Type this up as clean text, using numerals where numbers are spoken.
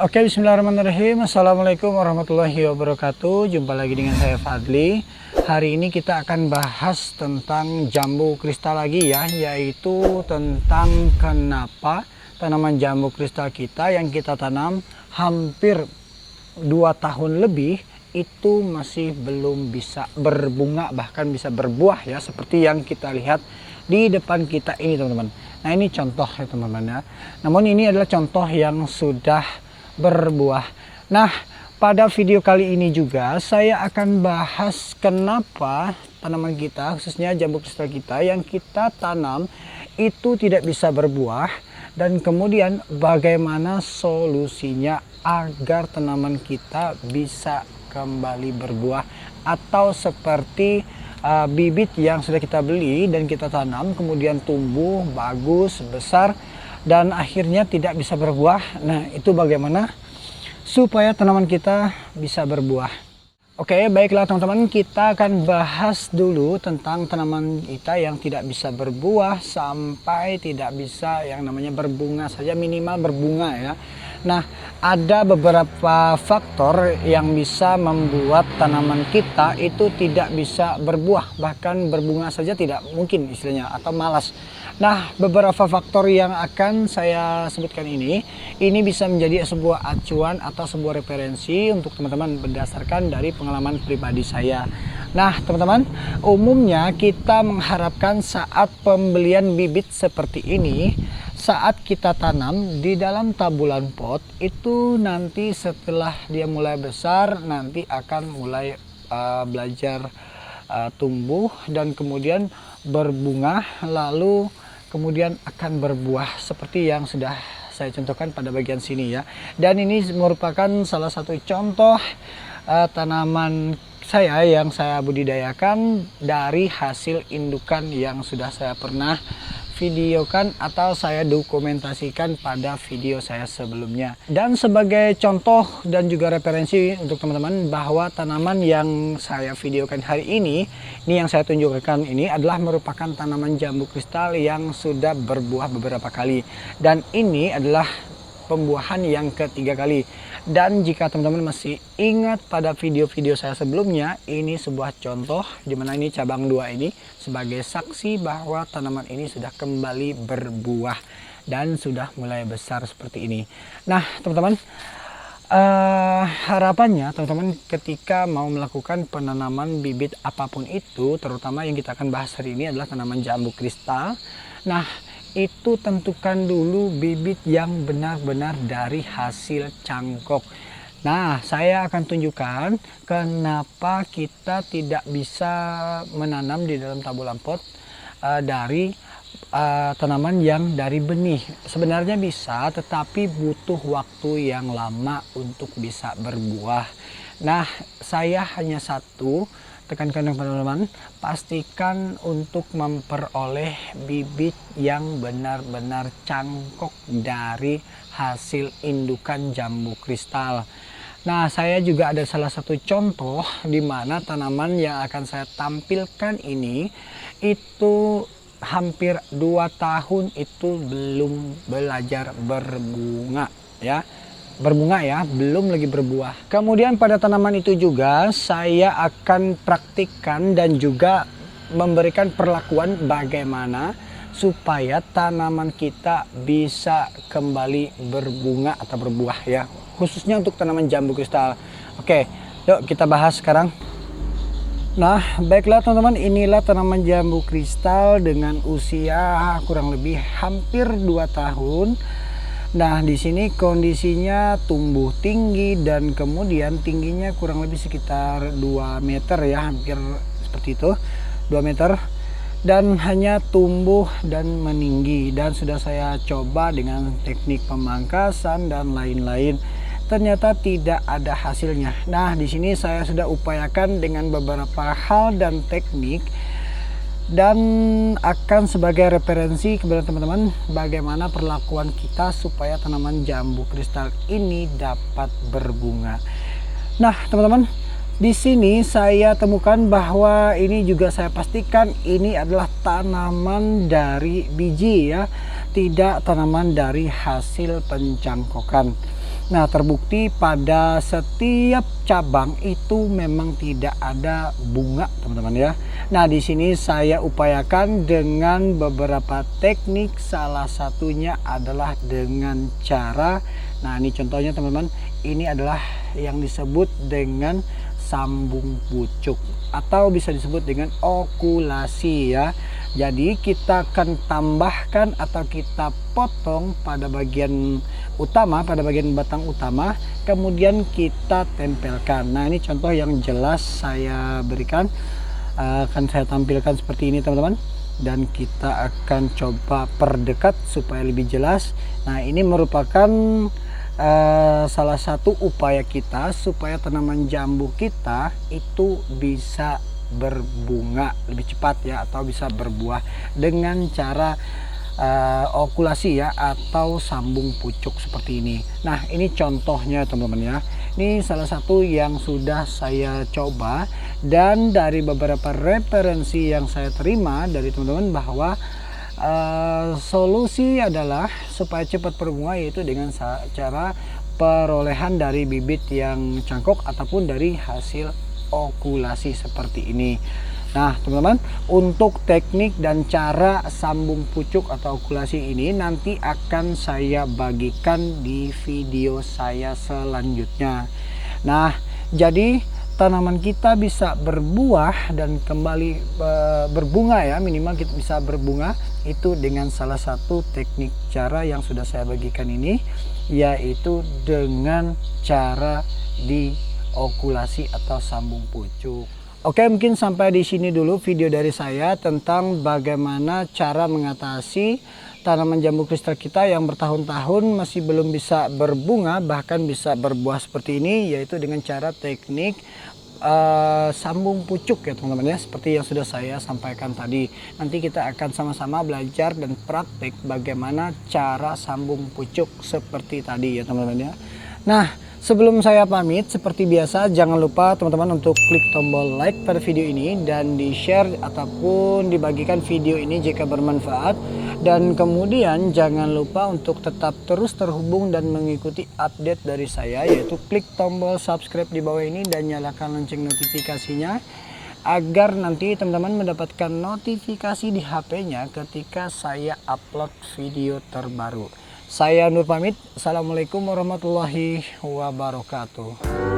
Oke, bismillahirrahmanirrahim. Assalamualaikum warahmatullahi wabarakatuh. Jumpa lagi dengan saya Fadli. Hari ini kita akan bahas tentang jambu kristal lagi ya, yaitu tentang kenapa tanaman jambu kristal kita yang kita tanam hampir 2 tahun lebih itu masih belum bisa berbunga, bahkan bisa berbuah ya, seperti yang kita lihat di depan kita ini teman-teman. Nah, ini contoh ya teman-teman ya. Namun ini adalah contoh yang sudah berbuah. Nah, pada video kali ini juga saya akan bahas kenapa tanaman kita, khususnya jambu kristal kita yang kita tanam itu tidak bisa berbuah, dan kemudian bagaimana solusinya agar tanaman kita bisa kembali berbuah, atau seperti bibit yang sudah kita beli dan kita tanam kemudian tumbuh bagus besar dan akhirnya tidak bisa berbuah. Nah, itu bagaimana supaya tanaman kita bisa berbuah. Oke, baiklah teman-teman, kita akan bahas dulu tentang tanaman kita yang tidak bisa berbuah sampai tidak bisa yang namanya berbunga saja, minimal berbunga ya. Nah, ada beberapa faktor yang bisa membuat tanaman kita itu tidak bisa berbuah, bahkan berbunga saja tidak mungkin istilahnya, atau malas. Nah, beberapa faktor yang akan saya sebutkan ini bisa menjadi sebuah acuan atau sebuah referensi untuk teman-teman berdasarkan dari pengalaman pribadi saya. Nah, teman-teman, umumnya kita mengharapkan saat pembelian bibit seperti ini, saat kita tanam di dalam tabulan pot, itu nanti setelah dia mulai besar, nanti akan mulai belajar tumbuh dan kemudian berbunga, lalu kemudian akan berbuah seperti yang sudah saya contohkan pada bagian sini ya. Dan ini merupakan salah satu contoh tanaman saya yang saya budidayakan dari hasil indukan yang sudah saya pernah videokan atau saya dokumentasikan pada video saya sebelumnya. Dan sebagai contoh dan juga referensi untuk teman-teman bahwa tanaman yang saya videokan hari ini yang saya tunjukkan ini adalah merupakan tanaman jambu kristal yang sudah berbuah beberapa kali, dan ini adalah pembuahan yang ketiga kali. Dan jika teman-teman masih ingat pada video-video saya sebelumnya, ini sebuah contoh dimana ini cabang 2 ini sebagai saksi bahwa tanaman ini sudah kembali berbuah dan sudah mulai besar seperti ini. Nah teman-teman, harapannya teman-teman ketika mau melakukan penanaman bibit apapun itu, terutama yang kita akan bahas hari ini adalah tanaman jambu kristal. Nah, itu tentukan dulu bibit yang benar-benar dari hasil cangkok. Nah, saya akan tunjukkan kenapa kita tidak bisa menanam di dalam tabulan pot dari tanaman yang dari benih. Sebenarnya bisa, tetapi butuh waktu yang lama untuk bisa berbuah. Nah, saya hanya satu tekankan teman-teman, pastikan untuk memperoleh bibit yang benar-benar cangkok dari hasil indukan jambu kristal. Nah, saya juga ada salah satu contoh di mana tanaman yang akan saya tampilkan ini itu hampir 2 tahun itu belum belajar berbunga ya. Berbunga ya, belum lagi berbuah. Kemudian pada tanaman itu juga saya akan praktikkan dan juga memberikan perlakuan bagaimana supaya tanaman kita bisa kembali berbunga atau berbuah ya, khususnya untuk tanaman jambu kristal. Oke, yuk kita bahas sekarang. Nah, baiklah teman-teman, inilah tanaman jambu kristal dengan usia kurang lebih hampir 2 tahun. Nah, di sini kondisinya tumbuh tinggi dan kemudian tingginya kurang lebih sekitar 2 meter ya, hampir seperti itu, 2 meter, dan hanya tumbuh dan meninggi. Dan sudah saya coba dengan teknik pemangkasan dan lain-lain, ternyata tidak ada hasilnya. Nah, di sini saya sudah upayakan dengan beberapa hal dan teknik, dan akan sebagai referensi kepada teman-teman bagaimana perlakuan kita supaya tanaman jambu kristal ini dapat berbunga. Nah teman-teman, di sini saya temukan bahwa ini juga saya pastikan ini adalah tanaman dari biji ya, tidak tanaman dari hasil pencangkokan. Nah, terbukti pada setiap cabang itu memang tidak ada bunga, teman-teman ya. Nah, di sini saya upayakan dengan beberapa teknik, salah satunya adalah dengan cara, nah ini contohnya teman-teman, ini adalah yang disebut dengan sambung pucuk atau bisa disebut dengan okulasi ya. Jadi kita akan tambahkan atau kita potong pada bagian utama, pada bagian batang utama, kemudian kita tempelkan. Nah, ini contoh yang jelas saya berikan, akan saya tampilkan seperti ini teman-teman, dan kita akan coba perdekat supaya lebih jelas. Nah, ini merupakan salah satu upaya kita supaya tanaman jambu kita itu bisa berbunga lebih cepat ya, atau bisa berbuah dengan cara okulasi ya, atau sambung pucuk seperti ini. Nah, ini contohnya teman-teman ya. Ini salah satu yang sudah saya coba, dan dari beberapa referensi yang saya terima dari teman-teman bahwa solusi adalah supaya cepat berbunga yaitu dengan cara perolehan dari bibit yang cangkok ataupun dari hasil okulasi seperti ini. Nah, teman-teman, untuk teknik dan cara sambung pucuk atau okulasi ini nanti akan saya bagikan di video saya selanjutnya. Nah, jadi tanaman kita bisa berbuah dan kembali berbunga ya, minimal kita bisa berbunga itu dengan salah satu teknik cara yang sudah saya bagikan ini, yaitu dengan cara diokulasi atau sambung pucuk. Oke, mungkin sampai di sini dulu video dari saya tentang bagaimana cara mengatasi tanaman jambu kristal kita yang bertahun-tahun masih belum bisa berbunga, bahkan bisa berbuah seperti ini, yaitu dengan cara teknik sambung pucuk ya teman-teman ya, seperti yang sudah saya sampaikan tadi. Nanti kita akan sama-sama belajar dan praktik bagaimana cara sambung pucuk seperti tadi ya teman-teman ya. Nah, sebelum saya pamit, seperti biasa jangan lupa teman-teman untuk klik tombol like pada video ini dan di share ataupun dibagikan video ini jika bermanfaat. Dan kemudian jangan lupa untuk tetap terus terhubung dan mengikuti update dari saya, yaitu klik tombol subscribe di bawah ini dan nyalakan lonceng notifikasinya agar nanti teman-teman mendapatkan notifikasi di HP-nya ketika saya upload video terbaru. Saya Nur pamit. Assalamualaikum warahmatullahi wabarakatuh.